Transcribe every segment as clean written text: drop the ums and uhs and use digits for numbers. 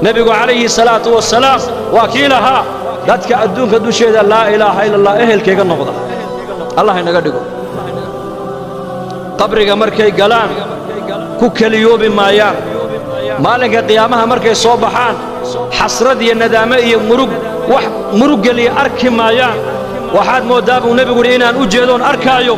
nebigu calayhi salaatu wasalaam waa kii lahaa dadka adduunka dusheeda laa ilaaha ila allah ehelkayga noqda allah inaga dhigo qabriga markay galaan ku keliyoobi maayaan maalinka qiyaamaha markay soo baxaan xasrad iyo nadaamo iyo wax murug geliya arki maayaan waxaad mooddaa buu nebigu yidhi inaan u jeedoon arkaayo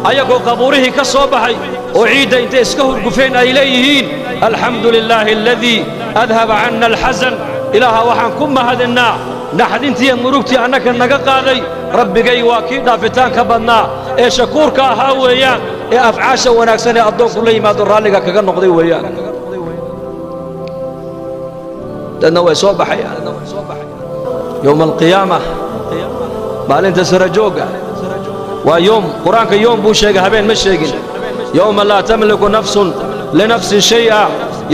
ayagoo qabuurihii ka soo baxay oo ciidda intay iska hurgufeen ay leeyihiin alxamdu lilaahi aladii adhaba canna alxasan ilaaha waxaan ku mahadinnaa naxdintiiyo murugtii annaka naga qaaday rabbigay waa kii dhaafitaanka badnaa ee shakuurka ahaa weeyaan ee afcaasha wanaagsan ee addoonku la yimaado raalliga kaga noqday weeyaan dadna way soo baxayaan yowma alqiyaama maalinta sara joogga waa yoom qur-aanka yoom buu sheegay habeen ma sheegin yowma laa tamliku nafsun linafsin shay'a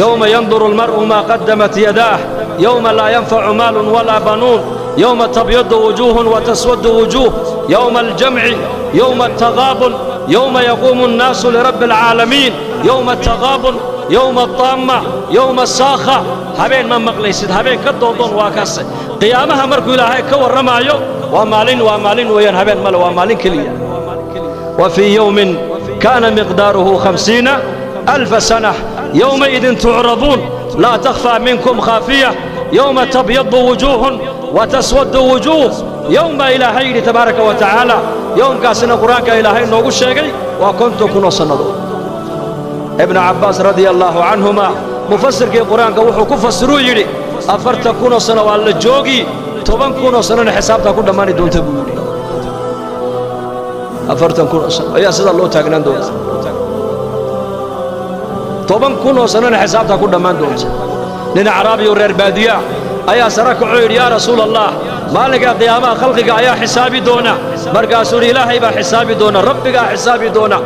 yowma yanduru almar'u maa qaddamat yadaah yowma laa yanfacu maalun walaa banuun yowma tabyaddu wujuuhun wa taswaddu wujuuh yowma aljamci yowma altagaabun yowma yaquumu annaasu lirabbi alcaalamiin yowma altagaabun yowma altaamma yowma asaakha habeen ma maqlaysid habeen ka doondoon waa kaase qiyaamaha markuu ilaahay ka warramaayo waa maalin weeyaan habeen male waa maalin keliya wa fii yowmin kaana miqdaaruhu 50,000 sana yowmaidin tucraduun laa takhfaa minkum khaafiya yowma tabyaddu wujuuhun wa taswaddu wujuuh yowma ilaahay yidhi tabaaraka wa tacaala yowmkaasina qur-aanka ilaahay noogu sheegay waa 50 kun oo sannadood ibnu cabbaas radia allaahu canhuma mufasirkii qur-aanka wuxuu ku fasiruu yidhi 40 kunoo sano waa la joogi 10 kunoo sanona xisaabtaa ku dhammaani doonta buu yidhi 40 kunoo sano ayaa sidaa loo taagnaan doonta 10 kunoo sanona xisaabtaa ku dhammaan doonta nin acraabi oo reer baadiya ayaa sara kacoo yidhi yaa rasuul allah maalinka qiyaamaha khalqiga ayaa xisaabi doona markaasuu yidhi ilaahay baa xisaabi doona rabbigaa xisaabi doona